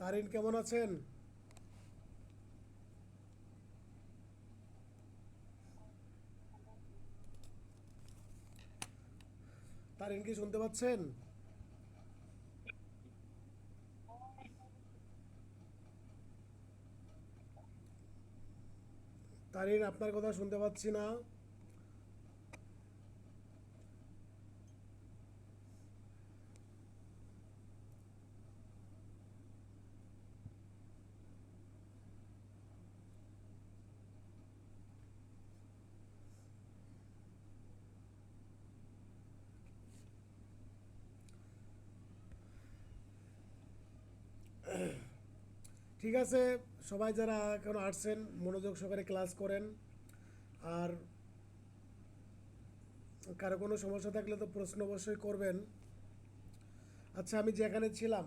তারিন কেমন আছেন? তারিন কি শুনতে পাচ্ছেন? তারিন আপনার কথা শুনতে পাচ্ছি না। ঠিক আছে, সবাই যারা এখন আসছেন মনোযোগ সহকারে ক্লাস করেন। আর কারো কোনো সমস্যা থাকলে তো প্রশ্ন অবশ্যই করবেন। আচ্ছা, আমি যেখানে ছিলাম,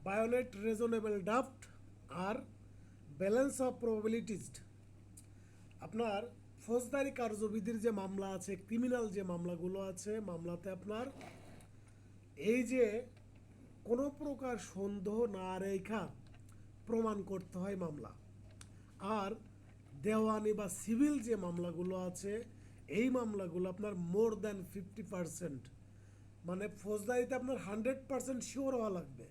বায়োনেট রেজনেবল ডাফট আর ব্যালেন্স অফ প্রবাবিলিটিস। আপনার ফৌজদারি কার্যবিধির যে মামলা আছে, ক্রিমিনাল যে মামলাগুলো আছে, মামলাতে আপনার এই যে কোনো প্রকার সন্দেহ না রেখা প্রমাণ করতে হয় মামলা। আর দেওয়ানি বা সিভিল যে মামলাগুলো আছে, এই মামলাগুলো আপনার মোর দ্যান 50%, মানে ফৌজদারিতে আপনার 100% শিওর হওয়া লাগবে।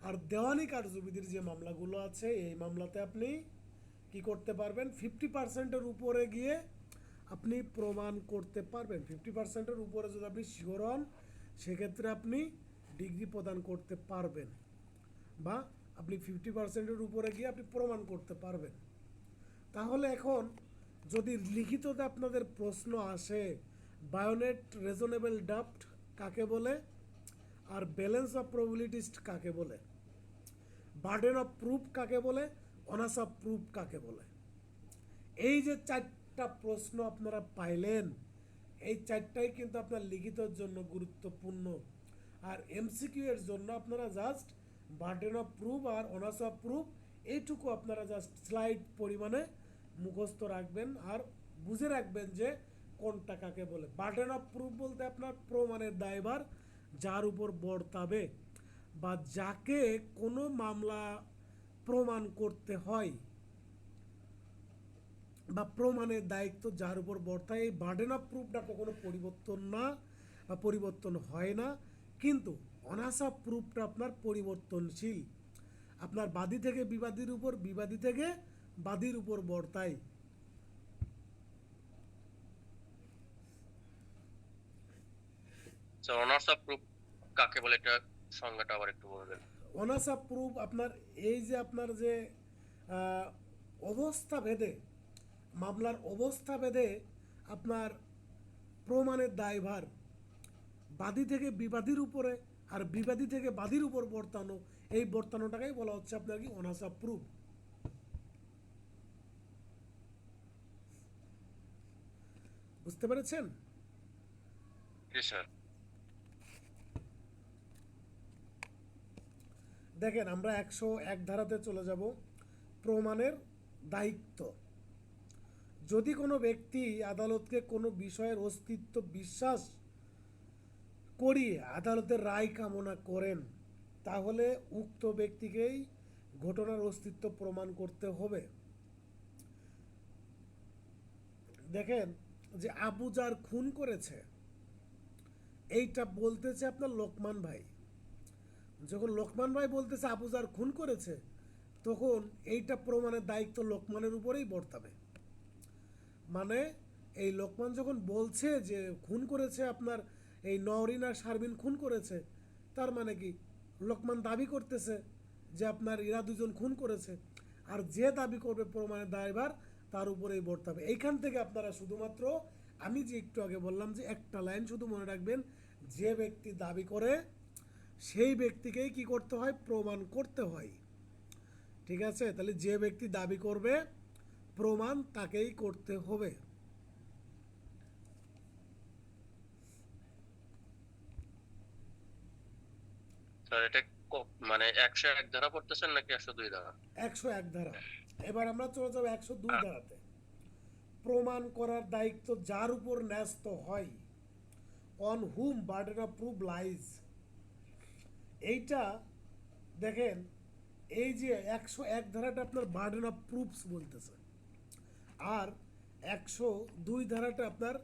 আর দেওয়ানি কার্যবিধির যে মামলাগুলো আছে, এই মামলাতে আপনি কি করতে পারবেন, 50%-এর উপরে গিয়ে আপনি প্রমাণ করতে পারবেন। 50%-এর উপরে যদি আপনি শিওর হন, সেক্ষেত্রে আপনি ডিগ্রি প্রদান করতে পারবেন, বা আপনি 50%-এর উপরে গিয়ে আপনি প্রমাণ করতে পারবেন। তাহলে এখন যদি লিখিততে আপনাদের প্রশ্ন আসে, বায়োনেট রেজনেবল ডাফট কাকে বলে, আর ব্যালেন্স অফ প্রবাবিলিটিস কাকে বলে, বার্ডেন অফ প্রুফ কাকে বলে, অনার্স অফ প্রুফ কাকে বলে, এই যে চারটা প্রশ্ন আপনারা পাইলেন, এই চারটাই কিন্তু আপনার লিখিতর জন্য গুরুত্বপূর্ণ। আর এমসিকিউ এর জন্য আপনারা জাস্ট বার্ডেন অফ প্রুফ আর অনার্স অফ প্রুফ এইটুকু আপনারা জাস্ট স্লাইড পরিমাণে মুখস্থ রাখবেন আর বুঝে রাখবেন যে কোনটা কাকে বলে। বার্ডেন অফ প্রুফ বলতে আপনার প্রমাণের দায়ভার যার উপর বর্তাবে, বা যাকে কোনো মামলা প্রমাণ করতে হয়, বা প্রমাণের দায়িত্ব যার উপর বর্তায়, এই বার্ডেন অফ প্রুফটা কখনো পরিবর্তন না, বা পরিবর্তন হয় না। কিন্তু অনার্স অফ প্রুফটা আপনার পরিবর্তনশীল। আপনার বাদী থেকে বিবাদীর উপর, বিবাদী থেকে বাদীর উপর বর্তায়। স্যার, অনার্স অফ প্রুফ কাকে বলে এটা সংজ্ঞাটা আবার একটু বলবেন? অনার্স অফ প্রুফ আপনার এই যে আপনার যে আহ, অবস্থা ভেদে, মামলার অবস্থা ভেদে আপনার প্রমাণের দায়ভার বাদী থেকে বিবাদীর উপরে আর বিবাদী থেকে বাদীর উপর বর্তানো, এই বর্তানোটাকেই বলা হচ্ছে আপনার কি অনার্স অফ প্রুফ। বুঝতে পেরেছেন? জি স্যার। দেখেন, আমরা 101 ধারাতে চলে যাব। প্রমাণের দায়িত্ব। যদি কোনো ব্যক্তি আদালতকে কোনো বিষয়ের অস্তিত্ব বিশ্বাস করিয়ে আদালতের রায় কামনা করেন, তাহলে উক্ত ব্যক্তিকেই ঘটনার অস্তিত্ব প্রমাণ করতে হবে। দেখেন, যে আবু যার খুন করেছে, এইটা বলতেছে আপনার লোকমান ভাই। যখন লোকমান ভাই বলতেছে আবু যার খুন করেছে, তখন এইটা প্রমাণের দায়িত্ব লোকমানের উপরেই বর্তাবে। মানে এই লোকমান যখন বলছে যে খুন করেছে আপনার এই নওরিন আর শারমিন খুন করেছে, তার মানে কি লোকমান দাবি করতেছে যে আপনার এরা দুজন খুন করেছে। আর যে দাবি করবে প্রমাণের দায়ভার তার উপরেই বর্তাবে। এইখান থেকে আপনারা শুধুমাত্র, আমি যে একটু আগে বললাম যে একটা লাইন শুধু মনে রাখবেন, যে ব্যক্তি দাবি করে সেই ব্যক্তিকেই কি করতে হয়, প্রমাণ করতে হয়। ঠিক আছে? তাহলে যে ব্যক্তি দাবি করবে প্রমাণ তাকেই করতে হবে। স্যার, এটা মানে 101 ধারা পড়তেছেন নাকি 102 ধারা? 101 ধারা। এবার আমরা চলে যাবো 102 আ- ধারাতে। প্রমাণ করার দায়িত্ব যার উপর ন্যস্ত হয়, on hmm burden of proof lies. এইটা দেখেন, এই যে 101 ধারাটা আপনার বার্ডেন অফ প্রুফস বলতেছে, আর 102 ধারাটা আপনার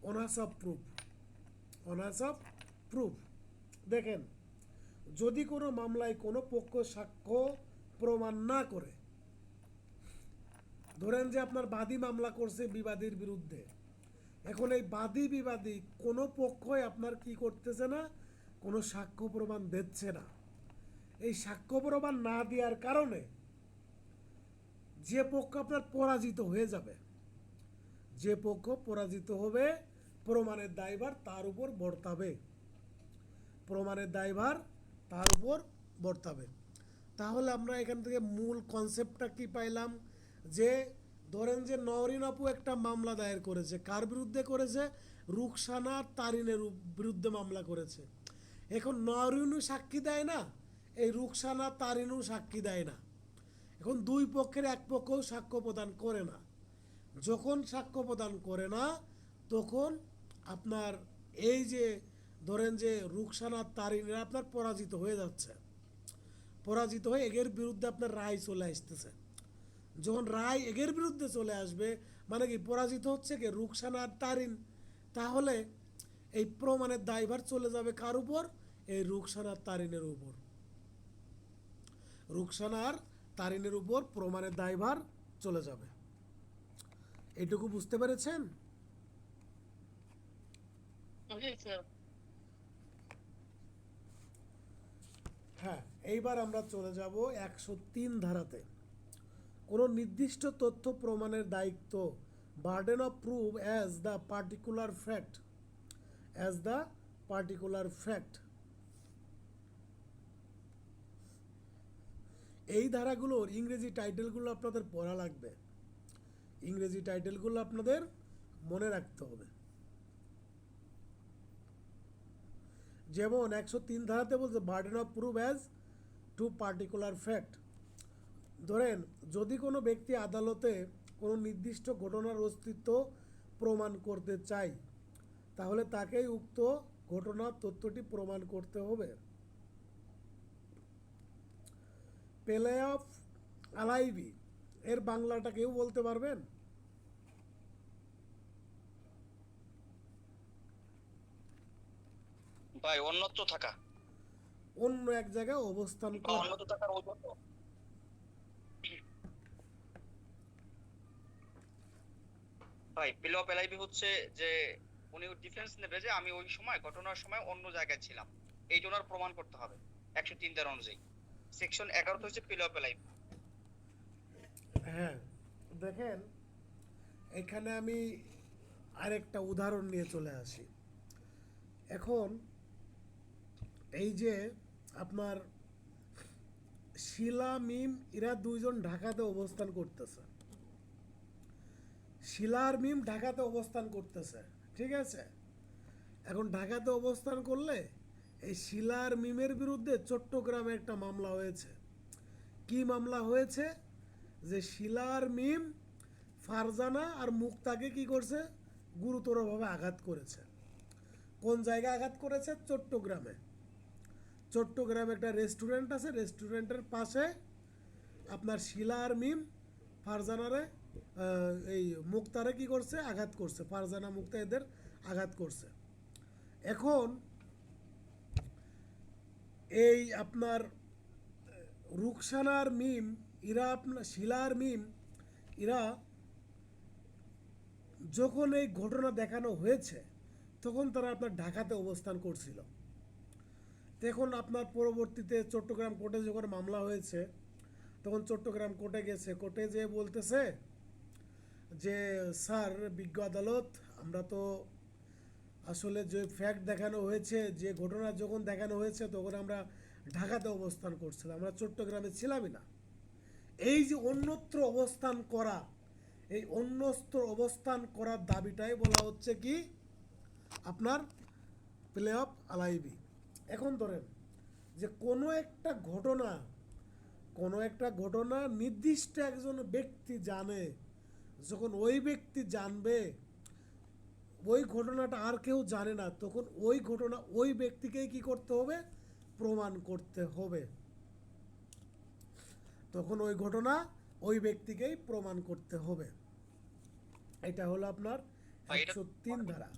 honours of proof. Honours of proof দেখেন, যদি কোনো মামলায় কোনো পক্ষ সাক্ষ্য প্রমাণ না করে, ধরেন যে আপনার বাদী মামলা করছে বিবাদীর বিরুদ্ধে, এখন এই বাদী বিবাদী কোনো পক্ষই আপনার কি করতেছে না, কোনো সাক্ষ্য প্রমাণ দিচ্ছে না। এই সাক্ষ্য প্রমাণ না দেওয়ার কারণে যে পক্ষ আপনার পরাজিত হয়ে যাবে, যে পক্ষ পরাজিত হবে, প্রমাণের দায়ভার তার উপর বর্তাবে, প্রমাণের দায়ভার তার উপর বর্তাবে। তাহলে আমরা এখান থেকে মূল কনসেপ্টটা কি পাইলাম, যে ধরেন যে নওরিন আপু একটা মামলা দায়ের করেছে, কার বিরুদ্ধে করেছে, রুকসানা তারিনের বিরুদ্ধে মামলা করেছে। এখন নওরিনও সাক্ষী দেয় না, এই রুকসানা তারিনও সাক্ষী দেয় না। এখন দুই পক্ষের এক পক্ষও সাক্ষ্য প্রদান করে না। যখন সাক্ষ্য প্রদান করে না, তখন আপনার এই যে ধরেন যে রুকসানা তারিনরা আপনার পরাজিত হয়ে যাচ্ছে, পরাজিত হয়ে এগের বিরুদ্ধে আপনার রায় চলে আসতেছে। যখন রায় এগের বিরুদ্ধে চলে আসবে, মানে কি পরাজিত হচ্ছে কি রুকসানা আর তারিন, তাহলে এই প্রমাণের দায়ভার চলে যাবে কার উপর, এই রুকসানা আর তারিনের উপর। রুকসানা আর তারিনের উপর প্রমাণের দায়ভার চলে যাবে। এটুকু বুঝতে পেরেছেন? জি স্যার। হ্যাঁ, এইবার আমরা চলে যাব 103 ধারাতে। কোনো নির্দিষ্ট তথ্য প্রমাণের দায়িত্ব, burden of proof as the particular fact, as the particular fact. এই ধারাগুলোর ইংরেজি টাইটেলগুলো আপনাদের পড়া লাগবে, ইংরেজি টাইটেলগুলো আপনাদের মনে রাখতে হবে। যেমন 103 ধারাতে বলছে burden of proof as to particular fact. ধরেন যদি কোনো ব্যক্তি আদালতে কোনো নির্দিষ্ট ঘটনার অস্তিত্ব প্রমাণ করতে চায়, তাহলে তাকেই উক্ত ঘটনার তথ্যটি প্রমাণ করতে হবে। প্লে অফ আলাইভি এর বাংলাটা কেউ বলতে পারবেন? ভাই অন্যত্র থাকা অন্য এক জায়গায় অবস্থান বা করা। অন্যত্র থাকার ওজন। ভাই পিলো পেলাইবি হচ্ছে যে উনি ডিফেন্স নেবে যে আমি ওই সময় ঘটনার সময় অন্য জায়গায় ছিলাম, এই জন্য প্রমাণ করতে হবে 103 ধারা অনুযায়ী। সেকশন 11 হচ্ছে পিলো পেলাইবি। হ্যাঁ, দেখেন এখানে আমি আরেকটা উদাহরণ নিয়ে চলে আসি। এখন এই যে আপনার শিলা মিম এরা দুইজন ঢাকাতে অবস্থান করতেছে, শিলার মিম ঢাকাতে অবস্থান করতেছে, ঠিক আছে। এখন ঢাকাতে অবস্থান করলে এই শিলার মিমের বিরুদ্ধে চট্টগ্রামে একটা মামলা হয়েছে। কি মামলা হয়েছে, যে শিলার মিম ফারজানা আর মুক্তাকে কি করছে, গুরুতরভাবে আঘাত করেছে। কোন জায়গায় আঘাত করেছে, চট্টগ্রামে। চট্টগ্রামে একটা রেস্টুরেন্ট আছে, রেস্টুরেন্টের পাশে আপনার শিলা আর মিম ফারজানারে এই মুক্তারে কি করছে, আঘাত করছে। ফারজানা মুক্তা এদের আঘাত করছে। এখন এই আপনার রুকসানার মিম এরা আপনার শিলার মিম এরা যখন এই ঘটনা দেখানো হয়েছে, তখন তারা আপনার ঢাকাতে অবস্থান করছিল। তখন আপনার পরবর্তীতে চট্টগ্রাম কোর্টে যখন মামলা হয়েছে, তখন চট্টগ্রাম কোর্টে গেছে, কোর্টে যে বলতেছে যে স্যার বিজ্ঞ আদালত, আমরা তো আসলে যে ফ্যাক্ট দেখানো হয়েছে, যে ঘটনা যখন দেখানো হয়েছে, তখন আমরা ঢাকাতে অবস্থান করছিলাম, আমরা চট্টগ্রামে ছিলামই না। এই যে অন্যত্র অবস্থান করা, এই অন্যত্র অবস্থান করার দাবিটাই বলা হচ্ছে কি আপনার প্লে অফ আলাইভি। এখন ধরেন যে কোনো একটা ঘটনা নির্দিষ্ট একজন ব্যক্তি জানে, যখন ওই ব্যক্তি জানবে ওই ঘটনাটা আর কেউ জানে না, তখন ওই ঘটনা ওই ব্যক্তিকেই কি করতে হবে, প্রমাণ করতে হবে। তখন ওই ঘটনা ওই ব্যক্তিকেই প্রমাণ করতে হবে। এটা হলো আপনার ভাই, এটা 103 ধারা।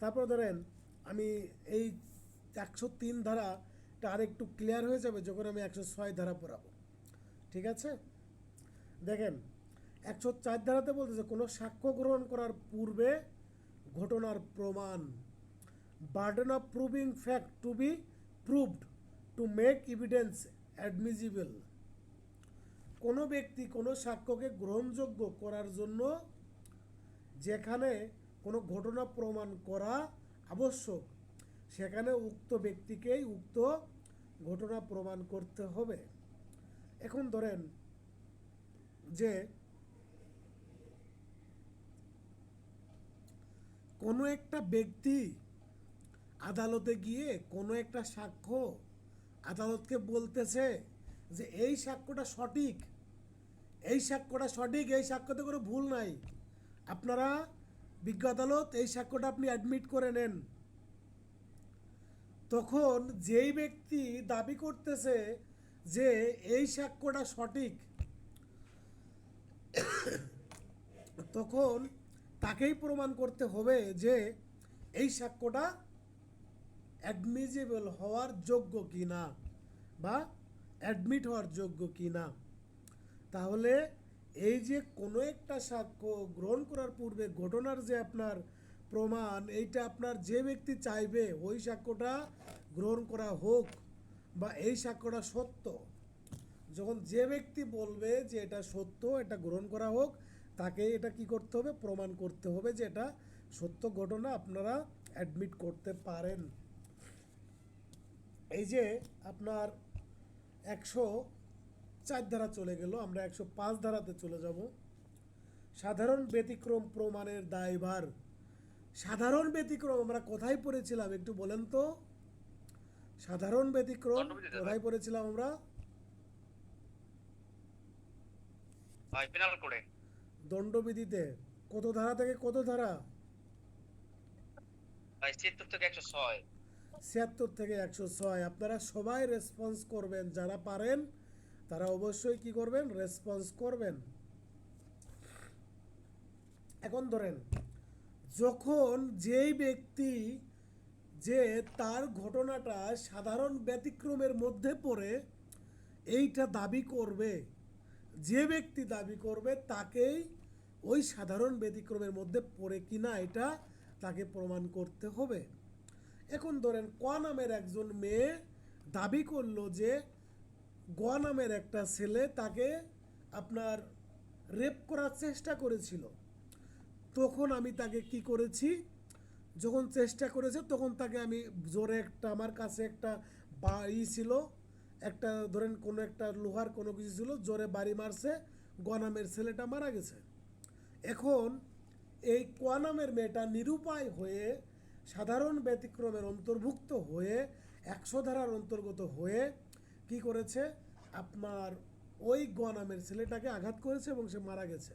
তারপর ধরেন আমি এই 103 ধারাটা আরেকটু ক্লিয়ার হয়ে যাবে যখন আমি 106 ধারা পড়াবো। ঠিক আছে, দেখেন 104 ধারাতে বলতেছে কোনো সাক্ষ্য গ্রহণ করার পূর্বে ঘটনার প্রমাণ, burden of proving fact to be proved to make evidence admissible. কোনো ব্যক্তি কোনো সাক্ষ্যকে গ্রহণযোগ্য করার জন্য যেখানে কোনো ঘটনা প্রমাণ করা আবশ্যক সেখানে উক্ত ব্যক্তিকেই উক্ত ঘটনা প্রমাণ করতে হবে। এখন ধরেন যে কোনো একটা ব্যক্তি আদালতে গিয়ে কোনো একটা সাক্ষ্য আদালতকে বলতেছে যে এই সাক্ষ্যটা সঠিক, এই সাক্ষ্যটা সঠিক, এই সাক্ষ্যতে কোনো ভুল নাই, আপনারা বিজ্ঞ আদালত এই সাক্ষ্যটা আপনি অ্যাডমিট করে নেন। তখন যেই ব্যক্তি দাবি করতেছে যে এই সাক্ষ্যটা সঠিক, তখন তাকেই প্রমাণ করতে হবে যে এই সাক্ষ্যটা অ্যাডমিজিবল হওয়ার যোগ্য কি না বা অ্যাডমিট হওয়ার যোগ্য কি না। তাহলে এই যে কোনো একটা সাক্ষ্য গ্রহণ করার পূর্বে ঘটনার যে আপনার প্রমাণ, এইটা আপনার যে ব্যক্তি চাইবে ওই সাক্ষ্যটা গ্রহণ করা হোক বা এই সাক্ষ্যটা সত্য, যখন যে ব্যক্তি বলবে যে এটা সত্য, এটা গ্রহণ করা হোক, তাকে এটা কি করতে হবে, প্রমাণ করতে হবে যে এটা সত্য ঘটনা, আপনারা অ্যাডমিট করতে পারেন। এই যে আপনার 104 ধারা চলে গেল, আমরা 105 ধারাতে চলে যাব। সাধারণ ব্যতিক্রম প্রমাণের দায়ভার। সাধারণ ব্যতিক্রম আমরা কোথায় পড়েছিলাম একটু বলেন তো? সাধারণ ব্যতিক্রম দণ্ডবিধিতে কোথায় পড়েছিলাম আমরা? ভাই পেনাল কোডে দণ্ডবিধিতে। কত ধারা থেকে কত ধারা? ভাই 76 থেকে 106। 76 থেকে 106। আপনারা সবাই রেসপন্স করবেন, যারা পারেন তারা অবশ্যই কি করবেন, রেসপন্স করবেন। এখন ধরেন যখন যেই ব্যক্তি যে তার ঘটনাটা সাধারণ ব্যতিক্রমের মধ্যে পড়ে এইটা দাবি করবে, যে ব্যক্তি দাবি করবে তাকেই ওই সাধারণ ব্যতিক্রমের মধ্যে পড়ে কিনা এটা তাকে প্রমাণ করতে হবে। এখন ধরেন ক নামের একজন মেয়ে দাবি করলো যে গ নামের একটা ছেলে তাকে আপনার রেপ করার চেষ্টা করেছিল। তখন আমি তাকে কি করেছি, যখন চেষ্টা করেছে তখন তাকে আমি জোরে একটা, আমার কাছে একটা বাড়ি ছিল, একটা ধরেন কোনো একটা লোহার কোনো কিছু ছিল, জোরে বাড়ি মারছে, গ নামের ছেলেটা মারা গেছে। এখন এই ক নামের মেয়েটা নিরুপায় হয়ে সাধারণ ব্যতিক্রমের অন্তর্ভুক্ত হয়ে 100 ধারার অন্তর্গত হয়ে কি করেছে, আপনার ওই গ নামের ছেলেটাকে আঘাত করেছে এবং সে মারা গেছে।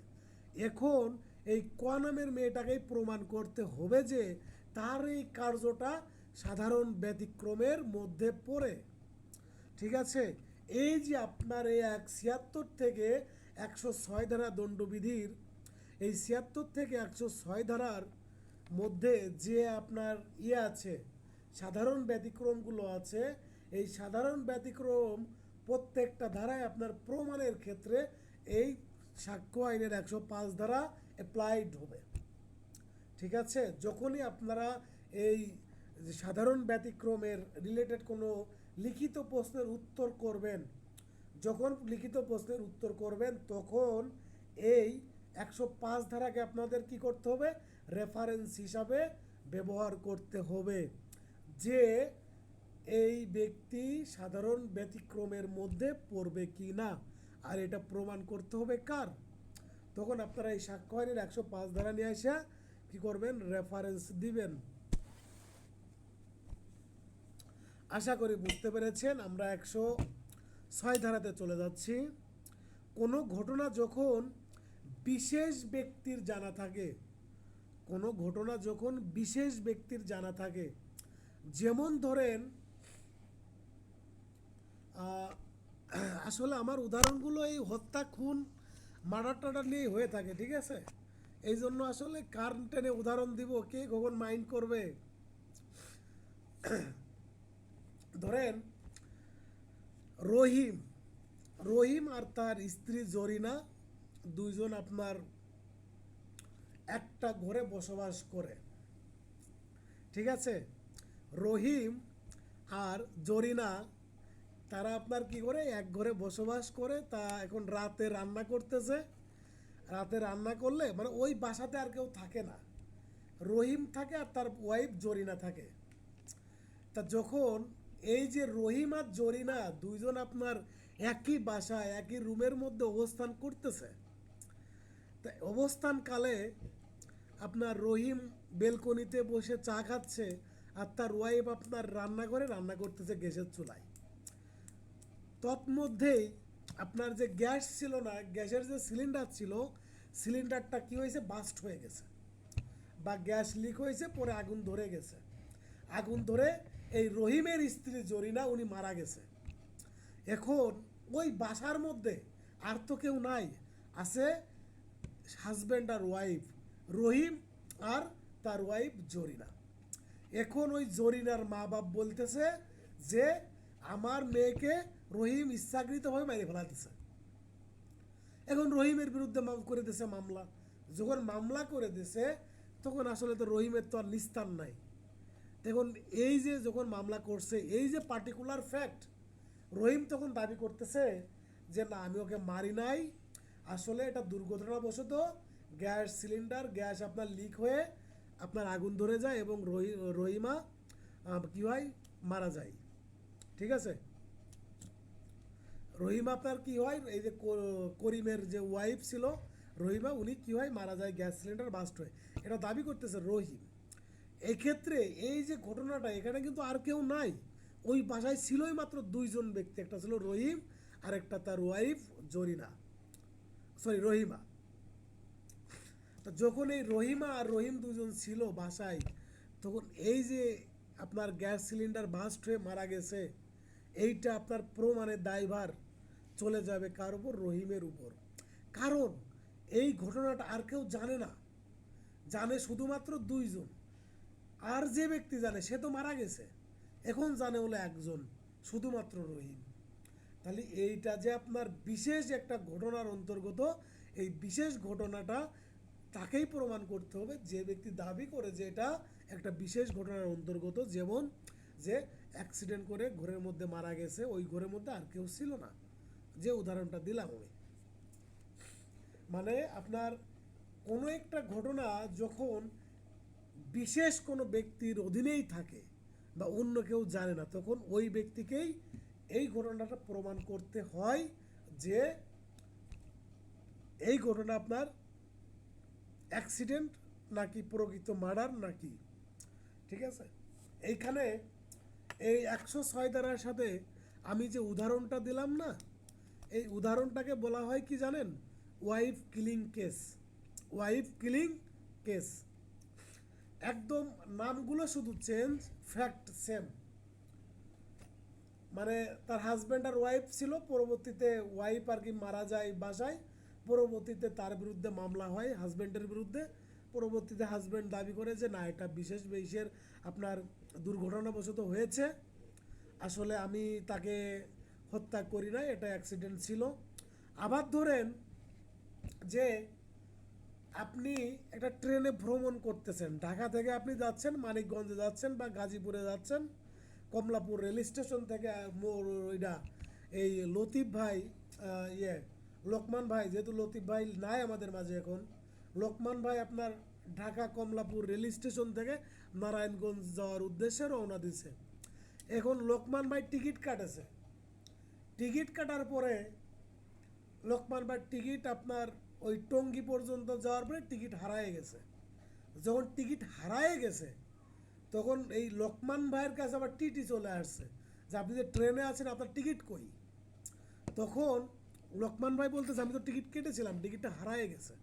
এখন এই ক নামের মেয়েটাকেই প্রমাণ করতে হবে যে তার এই কার্যটা সাধারণ ব্যতিক্রমের মধ্যে পড়ে। ঠিক আছে, এই যে আপনার এই 76 থেকে 106 ধারা দণ্ডবিধির, এই 76 থেকে 106 ধারার মধ্যে যে আপনার আছে সাধারণ ব্যতিক্রমগুলো আছে, এই সাধারণ ব্যতিক্রম প্রত্যেকটা ধারায় আপনার প্রমাণের ক্ষেত্রে এই সাক্ষ্য আইনের 105 ধারা অ্যাপ্লাইড হবে। ঠিক আছে, যখনই আপনারা এই সাধারণ ব্যতিক্রমের রিলেটেড কোনো লিখিত প্রশ্নের উত্তর করবেন, যখন লিখিত প্রশ্নের উত্তর করবেন তখন এই 105 ধারাকে আপনাদের কি করতে হবে, রেফারেন্স হিসাবে ব্যবহার করতে হবে যে এই ব্যক্তি সাধারণ ব্যতিক্রমের মধ্যে পড়বে কি না, আর এটা প্রমাণ করতে হবে কার। তখন আপনারা এই সাক্ষ্য আইনের 105 ধারা নিয়ে আসা কি করবেন, রেফারেন্স দিবেন। আশা করি বুঝতে পেরেছেন। আমরা 106 ধারাতে চলে যাচ্ছি। কোনো ঘটনা যখন বিশেষ ব্যক্তির জানা থাকে, কোনো ঘটনা যখন বিশেষ ব্যক্তির জানা থাকে, যেমন ধরেন আহ, আসলে আমার উদাহরণগুলো এই হত্যা খুন মার্ডার টার্ডার নিয়েই হয়ে থাকে, ঠিক আছে? এই জন্য আসলে কার টেনে উদাহরণ দিব, কে কখন মাইন্ড করবে। ধরেন রহিম রহিম আর তার স্ত্রী জরিনা দুইজন আপনার একটা ঘরে বসবাস করে, ঠিক আছে? রহিম আর জরিনা তারা আপনার কি করে এক ঘরে বসবাস করে, তা এখন রাতে রান্না করতেছে। রাতে রান্না করলে মানে ওই বাসাতে আর কেউ থাকে না, রহিম থাকে আর তার ওয়াইফ জরিনা থাকে। তা যখন এই যে রহিম আর জরিনা দুইজন আপনার একই বাসায় একই রুমের মধ্যে অবস্থান করতেছে, তা অবস্থানকালে আপনার রহিম বেলকনিতে বসে চা খাচ্ছে আর তার ওয়াইফ আপনার রান্নাঘরে রান্না করতেছে গ্যাসের চুলায়। তৎমধ্যেই আপনার যে গ্যাস ছিল না, গ্যাসের যে সিলিন্ডার ছিল, সিলিন্ডারটা কি হয়েছে, বাস্ট হয়ে গেছে বা গ্যাস লিক হয়েছে, পরে আগুন ধরে গেছে। আগুন ধরে এই রহিমের স্ত্রী জরিনা উনি মারা গেছে। এখন ওই বাসার মধ্যে আর তো কেউ নাই, আছে হাজব্যান্ড আর ওয়াইফ, রহিম আর তার ওয়াইফ জরিনা। এখন ওই জরিনার মা বাপ বলতেছে যে আমার মেয়েকে রহিম ইচ্ছাকৃতভাবে মেরে ফেলাতেছে। এখন রহিমের বিরুদ্ধে করে দিছে মামলা। যখন মামলা করে দিছে তখন আসলে তো রহিমের তো আর নিস্তার নাই। দেখুন এই যে যখন মামলা করছে, এই যে পার্টিকুলার ফ্যাক্ট, রহিম তখন দাবি করতেছে যে না আমি ওকে মারি নাই, আসলে এটা দুর্ঘটনাবশত গ্যাস সিলিন্ডার গ্যাস আপনার লিক হয়ে আপনার আগুন ধরে যায় এবং রহিমা কি হয়, মারা যায়, ঠিক আছে? রহিমা আপনার কি হয়, এই যে করিমের যে ওয়াইফ ছিল রহিমা, উনি কি হয়, মারা যায় গ্যাস সিলিন্ডার বাস্ট হয়ে, এটা দাবি করতেছে রহিম। এক্ষেত্রে এই যে ঘটনাটা, এখানে কিন্তু আর কেউ নাই, ওই বাসায় ছিলই মাত্র দুইজন ব্যক্তি, একটা ছিল রহিম আর একটা তার ওয়াইফ জরিনা, সরি রহিমা। তো যখন এই রহিমা আর রহিম দুজন ছিল বাসায়, তখন এই যে আপনার গ্যাস সিলিন্ডার বাস্ট হয়ে মারা গেছে, এইটা আপনার প্রমাণের দায়ভার চলে যাবে কার উপর, রহিমের উপর। কারণ এই ঘটনাটা আর কেউ জানে না, জানে শুধুমাত্র দুইজন, আর যে ব্যক্তি জানে সে তো মারা গেছে, এখন জানে হলো একজন, শুধুমাত্র রহিম। তাহলে এইটা যে আপনার বিশেষ একটা ঘটনার অন্তর্গত, এই বিশেষ ঘটনাটা তাকেই প্রমাণ করতে হবে যে ব্যক্তি দাবি করে যে এটা একটা বিশেষ ঘটনার অন্তর্গত। যেমন যে অ্যাক্সিডেন্ট করে ঘরের মধ্যে মারা গেছে, ওই ঘরের মধ্যে আর কেউ ছিল না, যে উদাহরণটা দিলাম আমি। মানে আপনার কোনো একটা ঘটনা যখন বিশেষ কোনো ব্যক্তির অধীনেই থাকে বা অন্য কেউ জানে না, তখন ওই ব্যক্তিকেই এই ঘটনাটা প্রমাণ করতে হয় যে এই ঘটনা আপনার অ্যাক্সিডেন্ট নাকি প্রকৃত মার্ডার নাকি, ঠিক আছে? এইখানে এই 106 ধারার সাথে আমি যে উদাহরণটা দিলাম না, এই উদাহরণটাকে বলা হয় কি জানেন, wife killing case. Wife killing case, একদম নামগুলো শুধু চেঞ্জ, ফ্যাক্ট সেম। মানে তার হাজব্যান্ড আর ওয়াইফ ছিল, পরবর্তীতে ওয়াইফ আর কি মারা যায় বাসায়, পরবর্তীতে তার বিরুদ্ধে মামলা হয় হাজব্যান্ডের বিরুদ্ধে। পরবর্তীতে হাজব্যান্ড দাবি করে যে না এটা বিশেষ বেশের আপনার দুর্ঘটনাবশত হয়েছে, আসলে আমি তাকে হত্যা করি না, এটা অ্যাক্সিডেন্ট ছিল। আবার ধরেন যে আপনি একটা ট্রেনে ভ্রমণ করতেছেন, ঢাকা থেকে আপনি যাচ্ছেন মানিকগঞ্জে যাচ্ছেন বা গাজীপুরে যাচ্ছেন, কমলাপুর রেল স্টেশন থেকে ওইটা এই লতিফ ভাই লোকমান ভাই, যেহেতু লতিফ ভাই নাই আমাদের মাঝে এখন, লোকমান ভাই আপনার ঢাকা কমলাপুর রেল স্টেশন থেকে নারায়ণগঞ্জ যাওয়ার উদ্দেশ্যে রওনা দিছে। এখন লোকমান ভাই টিকিট কাটেছে, টিকিট কাটার পরে লোকমান ভাই টিকিট আপনার ওই টঙ্গী পর্যন্ত যাওয়ার পরে টিকিট হারায় গেছে। যখন টিকিট হারায় গেছে তখন এই লোকমান ভাইয়ের কাছে আবার টিটি চলে আসছে যে আপনি যে ট্রেনে আছেন আপনার টিকিট কই। তখন লোকমান ভাই বলতেছে আমি তো টিকিট কেটেছিলাম, টিকিটটা হারায় গেছে।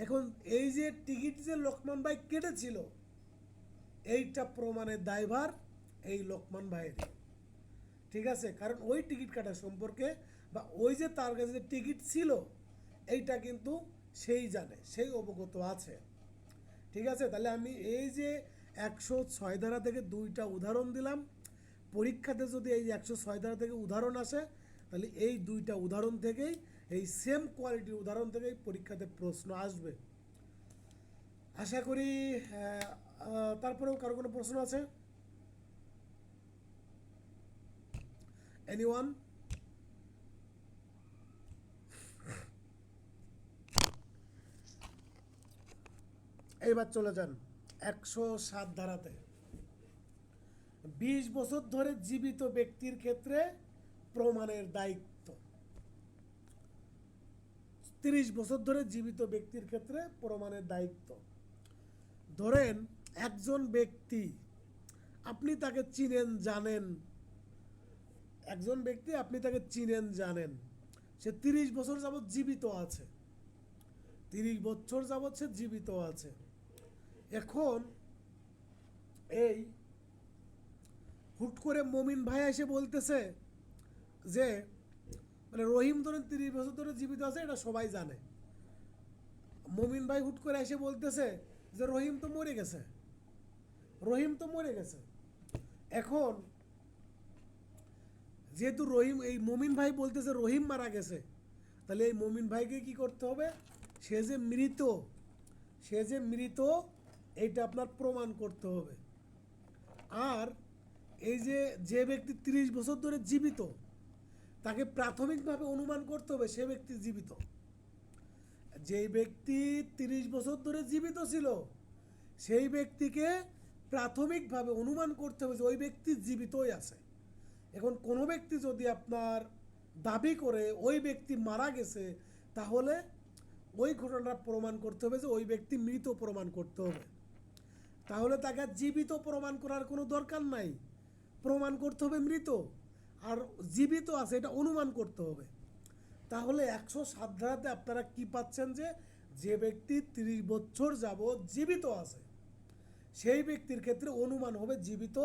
এখন এই যে টিকিট যে লোকমান ভাই কেটেছিল, এইটা প্রমাণের দায়ভার এই লোকমান ভাইয়েরই। ঠিক আছে, কারণ ওই টিকিট কাটা সম্পর্কে বা ওই যে তার কাছে যে টিকিট ছিল এইটা কিন্তু সেই জানে, সেই অবগত আছে। ঠিক আছে, তাহলে আমি এই যে 106 ধারা থেকে 2টা উদাহরণ দিলাম, পরীক্ষাতে যদি এই 106 ধারা থেকে উদাহরণ আসে তাহলে এই 2টা উদাহরণ থেকেই, এই সেম কোয়ালিটির উদাহরণ থেকেই পরীক্ষাতে প্রশ্ন আসবে। আশা করি তারপরেও কারো কোনো প্রশ্ন আছে? এনিওয়ান? এইবার চলে যান 107 ধারাতে। 20 বছর ধরে জীবিত ব্যক্তির ক্ষেত্রে প্রমাণের দায়িত্ব। 30 বছর ধরে জীবিত ব্যক্তির ক্ষেত্রে প্রমাণের দায়িত্ব। ধরেন একজন ব্যক্তি, আপনি তাকে চিনেন জানেন, একজন ব্যক্তি আপনি তাকে চিনেন জানেন, সে 30 বছর যাবৎ জীবিত আছে, 30 বছর যাবৎ সে জীবিত আছে। এখন এই হুট করে মমিন ভাই এসে বলতেছে যে মানে রহিম ধরেন 30 বছর ধরে জীবিত আছে, এটা সবাই জানে। মমিন ভাই হুট করে এসে বলতেছে যে রহিম তো মরে গেছে, রহিম তো মরে গেছে। এখন যেহেতু রহিম, এই মমিন ভাই বলতেছে রহিম মারা গেছে, তাহলে এই মমিন ভাইকে কি করতে হবে? সে যে মৃত, সে যে মৃত এইটা আপনার প্রমাণ করতে হবে। আর এই যে যে ব্যক্তি 30 বছর ধরে জীবিত, তাকে প্রাথমিকভাবে অনুমান করতে হবে সে ব্যক্তি জীবিত। যেই ব্যক্তি 30 বছর ধরে জীবিত ছিল সেই ব্যক্তিকে প্রাথমিকভাবে অনুমান করতে হবে যে ওই ব্যক্তি জীবিতই আছে। এখন কোনো ব্যক্তি যদি আপনার দাবি করে ওই ব্যক্তি মারা গেছে, তাহলে ওই ঘটনাটা প্রমাণ করতে হবে যে ওই ব্যক্তি মৃত প্রমাণ করতে হবে। তাহলে তাকে আর জীবিত প্রমাণ করার কোনো দরকার নাই, প্রমাণ করতে হবে মৃত। আর জীবিত আছে এটা অনুমান করতে হবে। তাহলে 107 ধারাতে আপনারা কি পাচ্ছেন? যে যে ব্যক্তি 30 বছর যাবৎ জীবিত আছে সেই ব্যক্তির ক্ষেত্রে অনুমান হবে জীবিত,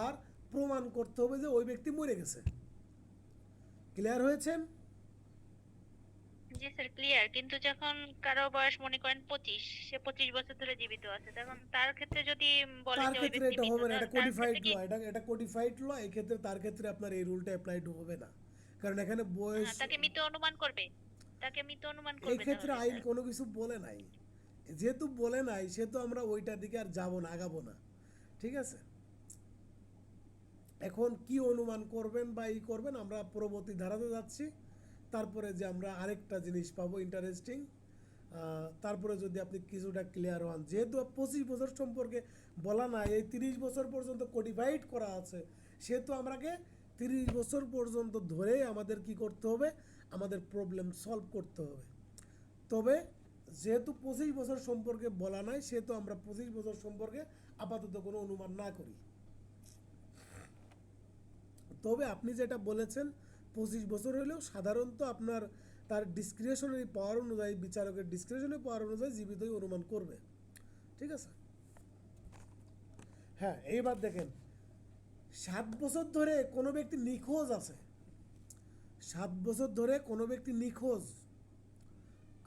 আর প্রমাণ করতে হবে যে ওই ব্যক্তি মরে গেছে। ক্লিয়ার হয়েছেন? জি স্যার ক্লিয়ার, কিন্তু যখন কারো বয়স মনে করেন 25, সে 25 বছর ধরে জীবিত আছে, তখন তার ক্ষেত্রে যদি বলে তার যে ওই ক্ষেত্রে ব্যক্তি এটা মৃত, হবে না, এটা তার কোডিফাইড ক্ষেত্রে ল, কি? এটা কোডিফাইড ল। এই ক্ষেত্রে তার ক্ষেত্রে আপনার এই রুলটা অ্যাপ্লাইড হবে না, কারণ এখানে বয়স, হ্যাঁ, তাকে মৃত অনুমান করবে, তাকে মৃত অনুমান এই করবে ক্ষেত্রে তাহলে আইন স্যার। কোনো কিছু বলে নাই। যেহেতু বলে নাই সেহেতু আমরা ওইটার দিকে আর যাবো না, আগাবো না। ঠিক আছে, এখন কি অনুমান করবেন বা ই করবেন আমরা পরবর্তী ধারাতে যাচ্ছি। তারপরে যে আমরা আরেকটা জিনিস পাবো ইন্টারেস্টিং, তারপরে যদি আপনি কিছুটা ক্লিয়ার হন। যেহেতু 25 বছর সম্পর্কে বলা নাই, এই 30 বছর পর্যন্ত কোডিফাইড করা আছে, সেহেতু আমাকে 30 বছর পর্যন্ত ধরে আমাদের কি করতে হবে? আমাদের প্রবলেম সলভ করতে হবে। তবে যেহেতু 25 বছর সম্পর্কে বলা নাই, সেহেতু আমরা 25 বছর সম্পর্কে আপাতত কোনো অনুমান না করি। তবে আপনি যেটা বলেছেন 25 বছর হলেও সাধারণত আপনার তার ডিসক্রিশনারি পাওয়ার অনুযায়ী, বিচারকের ডিসক্রিশনারি পাওয়ার অনুযায়ী জীবিতই অনুমান করবে। ঠিক আছে, হ্যাঁ। এইবার দেখেন 7 বছর ধরে কোনো ব্যক্তি নিখোঁজ আছে, 7 বছর ধরে কোনো ব্যক্তি নিখোঁজ,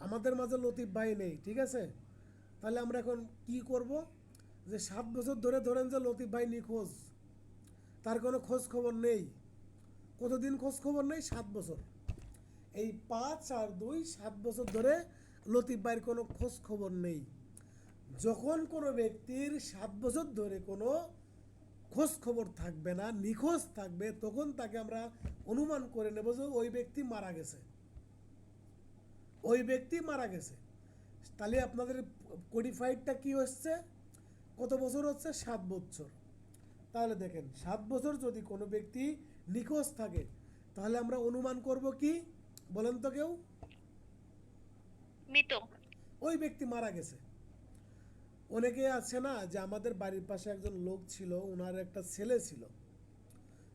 আমাদের মাঝে লতিফ ভাই নেই। ঠিক আছে, তাহলে আমরা এখন কি করব? যে 7 বছর ধরে ধরেন যে লতিফ ভাই নিখোঁজ, তার কোনো খোঁজ খবর নেই। কতদিন খোঁজ খবর নেই? 7 বছর। এই 5 আর 2 7 বছর ধরে লতিফ ভাইয়ের কোনো খোঁজ খবর নেই। যখন কোনো ব্যক্তির 7 বছর ধরে কোনো খোঁজ খবর থাকবে না, নিখোঁজ থাকবে, তখন তাকে আমরা অনুমান করে নেব যে ওই ব্যক্তি মারা গেছে, ওই ব্যক্তি মারা গেছে। তাহলে আপনাদের কোডিফাইডটা কি হচ্ছে? কত বছর হচ্ছে? 7 বছর। তাহলে দেখেন 7 বছর যদি কোনো ব্যক্তি নিখোঁজ থাকে, তাহলে আমরা অনুমান করব কি? বলেন তো কেউ? মৃত। ওই ব্যক্তি মারা গেছে। অনেকে আছে না যে আমাদের বাড়ির পাশে একজন লোক ছিল, ওনার একটা ছেলে ছিল,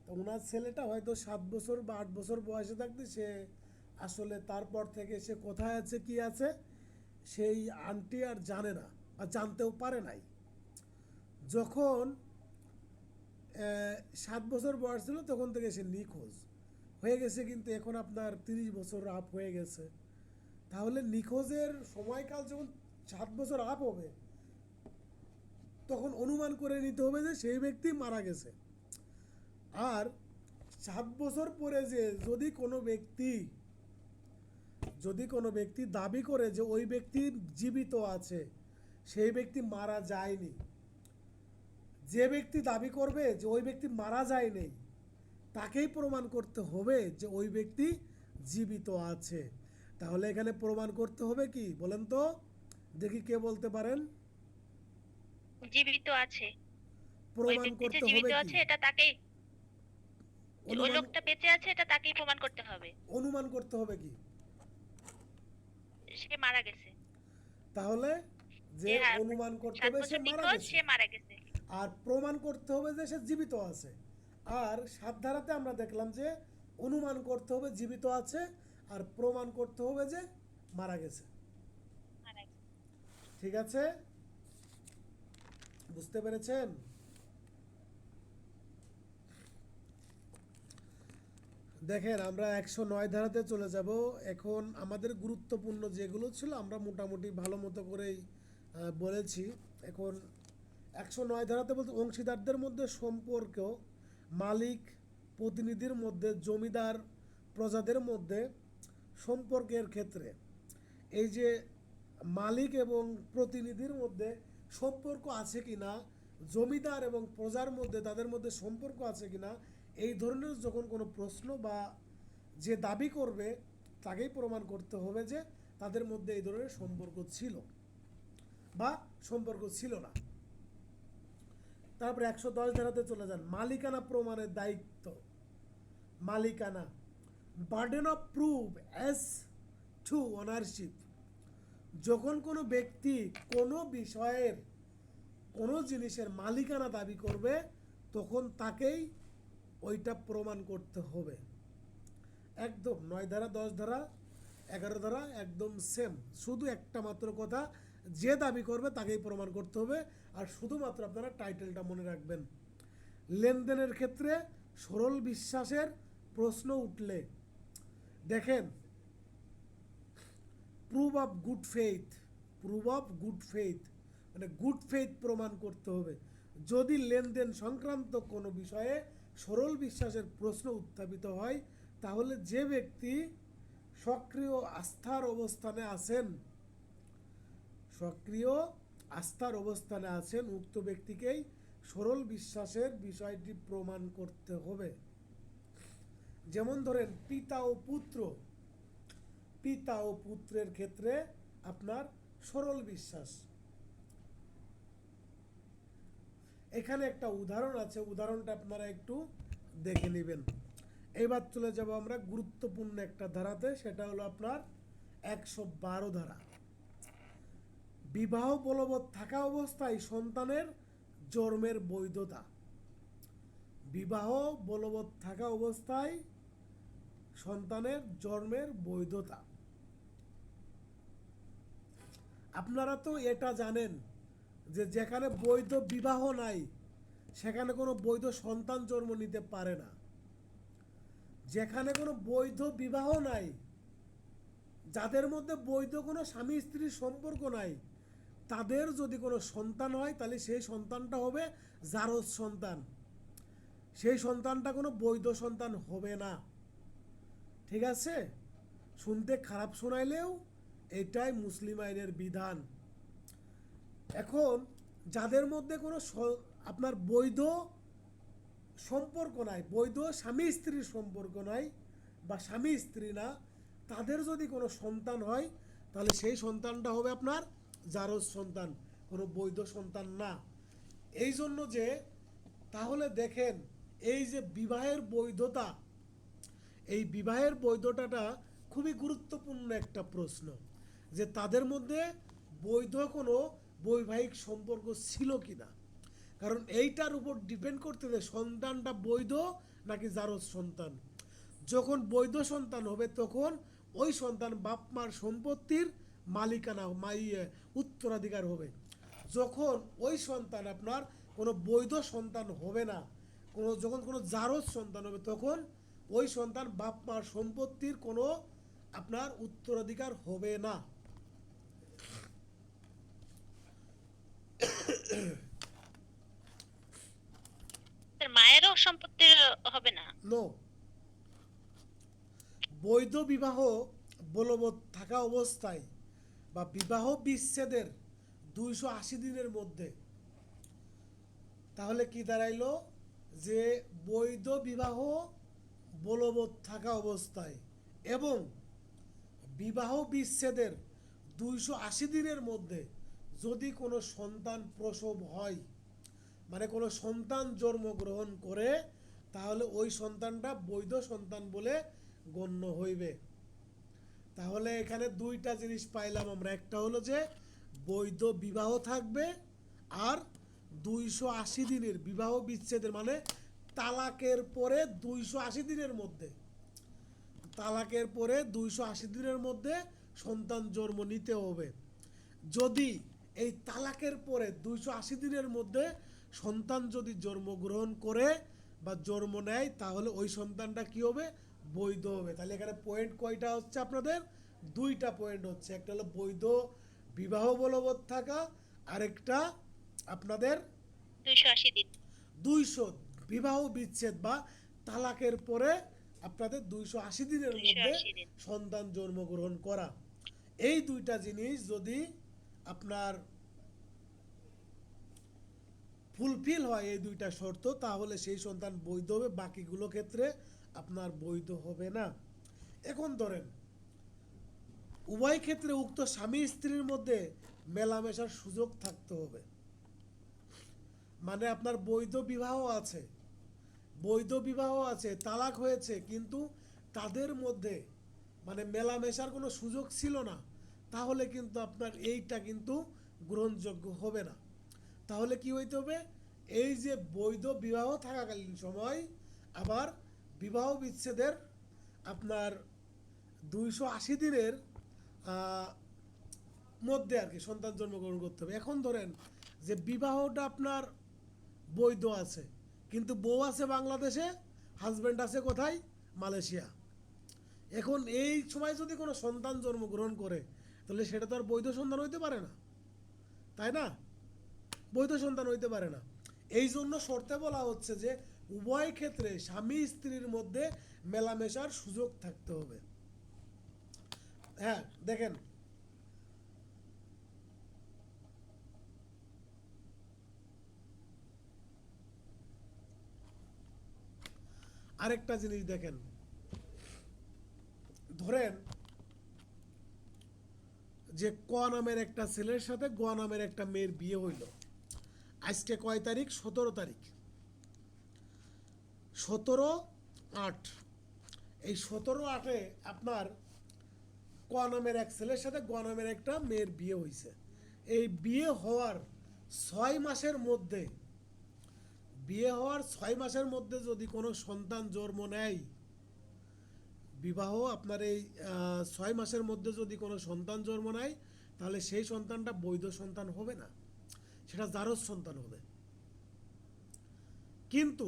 তো ওনার ছেলেটা হয়তো 7 বছর বা 8 বছর বয়সে থাকতে সে আসলে তারপর থেকে সে কোথায় আছে কি আছে সেই আন্টি আর জানে না, আর জানতেও পারে নাই। যখন 7 বছর বয়স ছিল তখন থেকে সে নিখোঁজ হয়ে গেছে, কিন্তু এখন আপনার 30 বছর আপ হয়ে গেছে। তাহলে নিখোঁজের সময়কাল যখন 7 বছর আপ হবে, তখন অনুমান করে নিতে হবে যে সেই ব্যক্তি মারা গেছে। আর 7 বছর পরে যে যদি কোনো ব্যক্তি দাবি করে যে ওই ব্যক্তি জীবিত আছে, সেই ব্যক্তি মারা যায়নি, যে ব্যক্তি দাবি করবে যে ওই ব্যক্তি মারা যায়নি, তাকেই প্রমাণ করতে হবে যে ওই ব্যক্তি জীবিত আছে। তাহলে এখানে প্রমাণ করতে হবে কি বলেন তো, দেখি কে বলতে পারেন? জীবিত আছে, ওই প্রমাণ ব্যক্তি যে করতে জীবিত হবে আছে কি? এটা তাকেই, ওই অনুমান লোকটা বেঁচে আছে এটা তাকেই প্রমাণ করতে হবে অনুমান করতে হবে কি? সে মারা গেছে। তাহলে যে যে অনুমান করতে 7 হবে সে বছর মারা নিখোঁজ, গেছে, সে মারা গেছে। আর প্রমাণ করতে হবে যে সে জীবিত আছে। আর 7 ধারাতে আমরা দেখলাম যে অনুমান করতে হবে জীবিত আছে, আর প্রমাণ করতে হবে যে মারা গেছে। মারা গেছে। ঠিক আছে, বুঝতে পেরেছেন? দেখেন আমরা 109 ধারাতে চলে যাব। এখন আমাদের গুরুত্বপূর্ণ যেগুলো ছিল আমরা মোটামুটি ভালো মতো করেই বলেছি। এখন 109 ধারাতে বলতে অংশীদারদের মধ্যে সম্পর্ক, মালিক প্রতিনিধির মধ্যে, জমিদার প্রজাদের মধ্যে সম্পর্কের ক্ষেত্রে এই যে মালিক এবং প্রতিনিধির মধ্যে সম্পর্ক আছে কিনা, জমিদার এবং প্রজার মধ্যে তাদের মধ্যে সম্পর্ক আছে কিনা, এই ধরনের যখন কোনো প্রশ্ন বা যে দাবি করবে তাকেই প্রমাণ করতে হবে যে তাদের মধ্যে এই ধরনের সম্পর্ক ছিল বা সম্পর্ক ছিল না। তারপরে 110 ধারাতে চলে যান। মালিকানা প্রমাণের দায়িত্ব। মালিকানা, burden of proof as to ownership. যখন কোনো ব্যক্তি কোনো বিষয়ের কোনো জিনিসের মালিকানা দাবি করবে, তখন তাকেই ওইটা প্রমাণ করতে হবে। একদম 9 ধারা, 10 ধারা, 11 ধারা একদম সেম, শুধু একটা মাত্র কথা, যে দাবি করবে তাকেই প্রমাণ করতে হবে। আর শুধুমাত্র আপনারা টাইটেলটা মনে রাখবেন। লেনদেনের ক্ষেত্রে সরল বিশ্বাসের প্রশ্ন উঠলে দেখেন, প্রুভ অফ গুড ফেইথ, মানে গুড ফেইথ প্রমাণ করতে হবে। যদি লেনদেন সংক্রান্ত কোনো বিষয়ে সরল বিশ্বাসের প্রশ্ন উত্থাপিত হয়, তাহলে যে ব্যক্তি সক্রিয় আস্থার অবস্থানে আছেন উক্ত ব্যক্তিকেই সরল বিশ্বাসের বিষয়টি প্রমাণ করতে হবে। যেমন ধরেন পিতা ও পুত্রের ক্ষেত্রে আপনার সরল বিশ্বাস। এখানে একটা উদাহরণ আছে, উদাহরণটা আপনারা একটু দেখে নেবেন। এবার চলে যাব আমরা গুরুত্বপূর্ণ একটা ধারাতে, সেটা হলো আপনার 112 ধারা। বিবাহ বলবৎ থাকা অবস্থায় সন্তানের জন্মের বৈধতা। বিবাহ বলবৎ থাকা অবস্থায় সন্তানের জন্মের বৈধতা। আপনারা তো এটা জানেন যে যেখানে বৈধ বিবাহ নাই সেখানে কোনো বৈধ সন্তান জন্ম নিতে পারে না। যেখানে কোনো বৈধ বিবাহ নাই, যাদের মধ্যে বৈধ কোনো স্বামী স্ত্রীর সম্পর্ক নাই, তাদের যদি কোনো সন্তান হয় তাহলে সেই সন্তানটা হবে জারজ সন্তান, সেই সন্তানটা কোনো বৈধ সন্তান হবে না। ঠিক আছে, শুনতে খারাপ শোনাইলেও এটাই মুসলিম আইনের বিধান। এখন যাদের মধ্যে কোনো আপনার বৈধ সম্পর্ক নাই, বৈধ স্বামী স্ত্রীর সম্পর্ক নাই বা স্বামী স্ত্রী না, তাদের যদি কোনো সন্তান হয় তাহলে সেই সন্তানটা হবে আপনার জারজ সন্তান, কোনো বৈধ সন্তান না। এই জন্য যে তাহলে দেখেন এই যে বিবাহের বৈধতা, এই বিবাহের বৈধতাটা খুবই গুরুত্বপূর্ণ একটা প্রশ্ন, যে তাদের মধ্যে বৈধ কোনো বৈবাহিক সম্পর্ক ছিল কি না। কারণ এইটার উপর ডিপেন্ড করতেছে সন্তানটা বৈধ নাকি জারজ সন্তান। যখন বৈধ সন্তান হবে তখন ওই সন্তান বাপ মার সম্পত্তির মালিকানা উত্তরাধিকার হবে। যখন ওই সন্তান আপনার কোনো বৈধ সন্তান হবে না, যখন কোনো জারজ সন্তান হবে তখন ওই সন্তান বাপ মার সম্পত্তির কোনো আপনার উত্তরাধিকার হবে না। তার মায়েরও সম্পত্তির হবে না? নো, বৈধ বিবাহ বলবৎ থাকা অবস্থায় বা বিবাহ বিচ্ছেদের 280 দিনের মধ্যে, তাহলে কি দাঁড়াইলো যে বৈধ বিবাহ বলবৎ থাকা অবস্থায় এবং বিবাহ বিচ্ছেদের 280 দিনের মধ্যে যদি কোনো সন্তান প্রসব হয়, মানে কোনো সন্তান জন্মগ্রহণ করে, তাহলে ওই সন্তানটা বৈধ সন্তান বলে গণ্য হইবে। তাহলে এখানে দুইটা জিনিস পাইলাম আমরা, একটা হলো যে বৈধ বিবাহ থাকবে, আর 280 দিনের বিবাহ বিচ্ছেদের মানে তালাকের পরে 280 দিনের মধ্যে, তালাকের পরে 280 দিনের মধ্যে সন্তান জন্ম নিতে হবে। যদি এই তালাকের পরে 280 দিনের মধ্যে সন্তান যদি জন্মগ্রহণ করে বা জন্ম নেয়, তাহলে ওই সন্তানটা কি হবে? বৈধ হবে। তাহলে এখানে পয়েন্ট কয়টা হচ্ছে আপনাদের? দুইটা পয়েন্ট হচ্ছে, একটা হলো বৈধ বিবাহ বলবৎ থাকা, আরেকটা আপনাদের 280 দিন। 200 বিবাহ বিচ্ছেদ বা তালাকের পরে আপনাদের 280 দিনের মধ্যে 280 দিন। সন্তান জন্মগ্রহণ করা। এই দুইটা জিনিস যদি আপনার ফুলফিল হয়, এই দুইটা শর্ত, তাহলে সেই সন্তান বৈধ হবে, বাকিগুলো ক্ষেত্রে আপনার বৈধ হবে না। এখন ধরেন উভয় ক্ষেত্রে উক্ত স্বামী স্ত্রীর মধ্যে মেলামেশার সুযোগ থাকতে হবে, মানে আপনার বৈধ বিবাহ আছে, বৈধ বিবাহ আছে, তালাক হয়েছে, কিন্তু তাদের মধ্যে মানে মেলামেশার কোনো সুযোগ ছিল না, তাহলে কিন্তু আপনার এইটা কিন্তু গ্রহণযোগ্য হবে না। তাহলে কি হইতে হবে? এই যে বৈধ বিবাহ থাকাকালীন সময় আবার বিবাহ বিচ্ছেদের আপনার 280 দিনের মধ্যে আর কি সন্তান জন্মগ্রহণ করতে হবে। এখন ধরেন যে বিবাহটা আপনার বৈধ আছে, কিন্তু বউ আছে বাংলাদেশে, হাজব্যান্ড আছে কোথায়? মালয়েশিয়া। এখন এই সময় যদি কোনো সন্তান জন্মগ্রহণ করে, তাহলে সেটা তো আর বৈধ সন্তান হইতে পারে না, তাই না? বৈধ সন্তান হইতে পারে না। এই জন্য শর্তে বলা হচ্ছে যে উভয় ক্ষেত্রে স্বামী স্ত্রীর মধ্যে মেলামেশার সুযোগ থাকতে হবে। হ্যাঁ, দেখেন আরেকটা জিনিস দেখেন, ধরেন যে ক নামের একটা ছেলের সাথে গ নামের একটা মেয়ের বিয়ে হইল। আজকে কয় তারিখ? 17 তারিখ, 17/8। এই 17/8-এ আপনার ক নামের এক ছেলের সাথে গ নামের একটা মেয়ের বিয়ে হয়েছে। এই বিয়ে হওয়ার 6 মাসের মধ্যে, বিয়ে হওয়ার 6 মাসের মধ্যে যদি কোনো সন্তান জন্ম নেয়, বিবাহ আপনার এই 6 মাসের মধ্যে যদি কোনো সন্তান জন্ম নেয়, তাহলে সেই সন্তানটা বৈধ সন্তান হবে না, সেটা জারজ সন্তান হবে। কিন্তু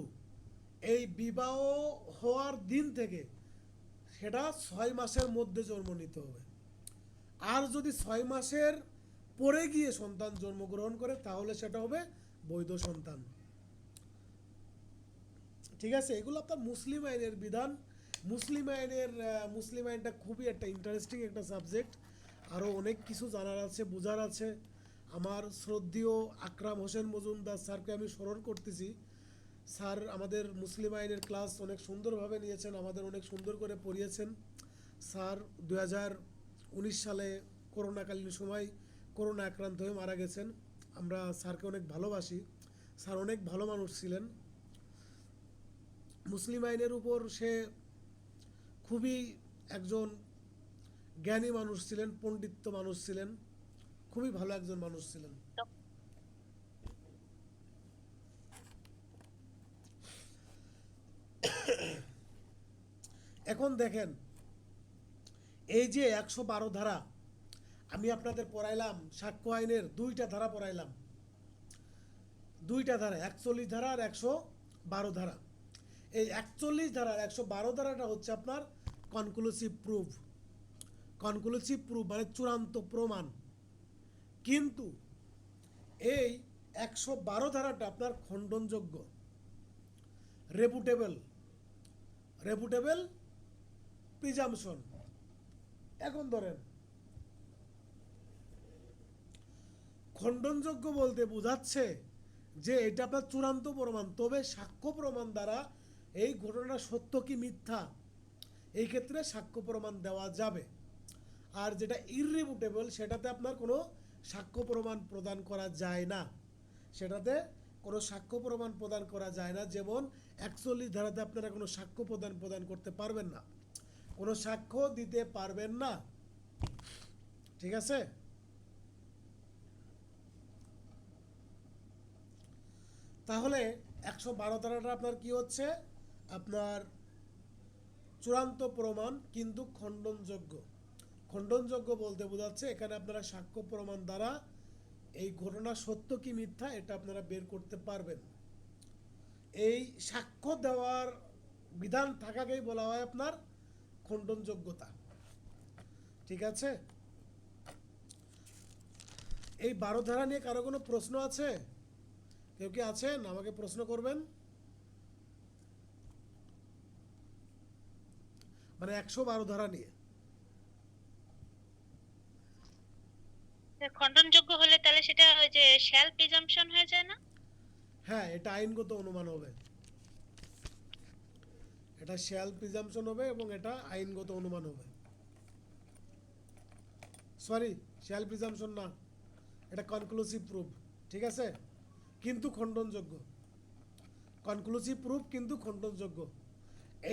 এই বিবাহ হওয়ার দিন থেকে সেটা 6 মাসের মধ্যে জন্ম নিতে হবে। আর যদি 6 মাসের পরে গিয়ে সন্তান জন্মগ্রহণ করে, তাহলে সেটা হবে বৈধ সন্তান। ঠিক আছে? এগুলো আপনার মুসলিম আইনের বিধান। মুসলিম আইনটা খুবই একটা ইন্টারেস্টিং একটা সাবজেক্ট, আরও অনেক কিছু জানার আছে, বোঝার আছে। আমার শ্রদ্ধেয় আকরাম হোসেন মজুমদার স্যারকে আমি স্মরণ করতেছি। স্যার আমাদের মুসলিম আইনের ক্লাস অনেক সুন্দরভাবে নিয়েছেন, আমাদের অনেক সুন্দর করে পড়িয়েছেন। স্যার 2019 সালে করোনাকালীন সময় করোনা আক্রান্ত হয়ে মারা গেছেন। আমরা স্যারকে অনেক ভালোবাসি, স্যার অনেক ভালো মানুষ ছিলেন। মুসলিম আইনের উপর সে খুবই একজন জ্ঞানী মানুষ ছিলেন, পণ্ডিত্য মানুষ ছিলেন, খুবই ভালো একজন মানুষ ছিলেন। এখন দেখেন এই যে 112 ধারা আমি আপনাদের পড়াইলাম, সাক্ষ্য আইনের 2টা ধারা পড়াইলাম, 2টা ধারা 41 ধারা আর 12 ধারা। এই 41 ধারার 112 ধারাটা হচ্ছে আপনার কনক্লুসিভ প্রুফ। কনক্লুসিভ প্রুফ মানে চূড়ান্ত প্রমাণ। কিন্তু এই 112 ধারাটা আপনার খণ্ডনযোগ্য, রেপুটেবল, রেপুটেবল প্রিজাম্পশন। এখন ধরেন খণ্ডনযোগ্য বলতে বোঝাচ্ছে যে এটা আপনার চূড়ান্ত প্রমাণ, তবে সাক্ষ্য প্রমাণ দ্বারা এই ঘটনা সত্য কি মিথ্যা এই ক্ষেত্রে সাক্ষ্য প্রমাণ দেওয়া যাবে। আর যেটা ইররিফুটেবল সেটাতে আপনার কোনো সাক্ষ্য প্রমাণ প্রদান করা যায় না, সেটাতে কোনো সাক্ষ্য প্রমাণ প্রদান করা যায় না। যেমন 41 ধারাতে আপনারা কোনো সাক্ষ্য প্রদান করতে পারবেন না, কোনো সাক্ষ্য দিতে পারবেন না। ঠিক আছে? তাহলে 112 ধারাটা আপনার কি হচ্ছে, আপনার চূড়ান্ত প্রমাণ কিন্তু খণ্ডনযোগ্য। খণ্ডনযোগ্য বলতে বোঝাচ্ছে এখানে আপনারা সাক্ষ্য প্রমাণ দ্বারা এই ঘটনা সত্য কি মিথ্যা এটা আপনারা বের করতে পারবেন। এই সাক্ষ্য দেওয়ার বিধান থাকাকেই বলা হয় আপনার খণ্ডনযোগ্যতা। ঠিক আছে? এই 12 ধারা নিয়ে কারো কোনো প্রশ্ন আছে? কেউ কি আছেন? আমাকে প্রশ্ন করবেন। মানে 112 ধারা নিয়ে। খণ্ডনযোগ্য হলে তাহলে সেটা ওই যে শ্যাল প্রিজাম্পশন হয়ে যায় না? হ্যাঁ, এটা আইনগত অনুমান হবে, এটা শ্যাল প্রিজাম্পশন হবে এবং এটা আইনগত অনুমান হবে। সরি, শ্যাল প্রিজাম্পশন না, এটা কনক্লুসিভ প্রুফ। ঠিক আছে? কিন্তু খণ্ডনযোগ্য। কনক্লুসিভ প্রুফ কিন্তু খণ্ডনযোগ্য।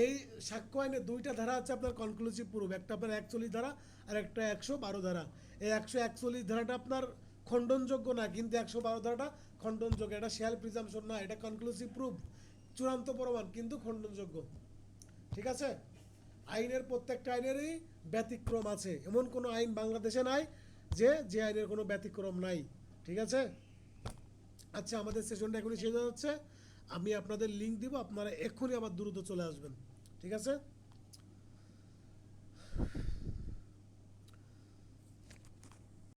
এই সাক্ষ্য আইনে দুইটা ধারা আছে আপনার কনক্লুসিভ প্রুফ, একটা আপনার 41 ধারা আর একটা 112 ধারা। এই 141 ধারাটা আপনার খণ্ডনযোগ্য না, কিন্তু 112 ধারাটা খণ্ডনযোগ্য। এটা শ্যাল প্রিজাম্পশন না, এটা কনক্লুসিভ প্রুফ, চূড়ান্ত প্রমাণ কিন্তু খণ্ডনযোগ্য। ঠিক আছে? আইনের প্রত্যেকটা আইনেরই ব্যতিক্রম আছে, এমন কোনো আইন বাংলাদেশে নাই যে আইনের কোনো ব্যতিক্রম নাই। ঠিক আছে? আচ্ছা, আমাদের সেশনটা এখনই শেষ হয়ে যাচ্ছে। আমি আপনাদের লিঙ্ক দিব, আপনারা এক্ষুনি আমার দ্রুত চলে আসবেন। ঠিক আছে?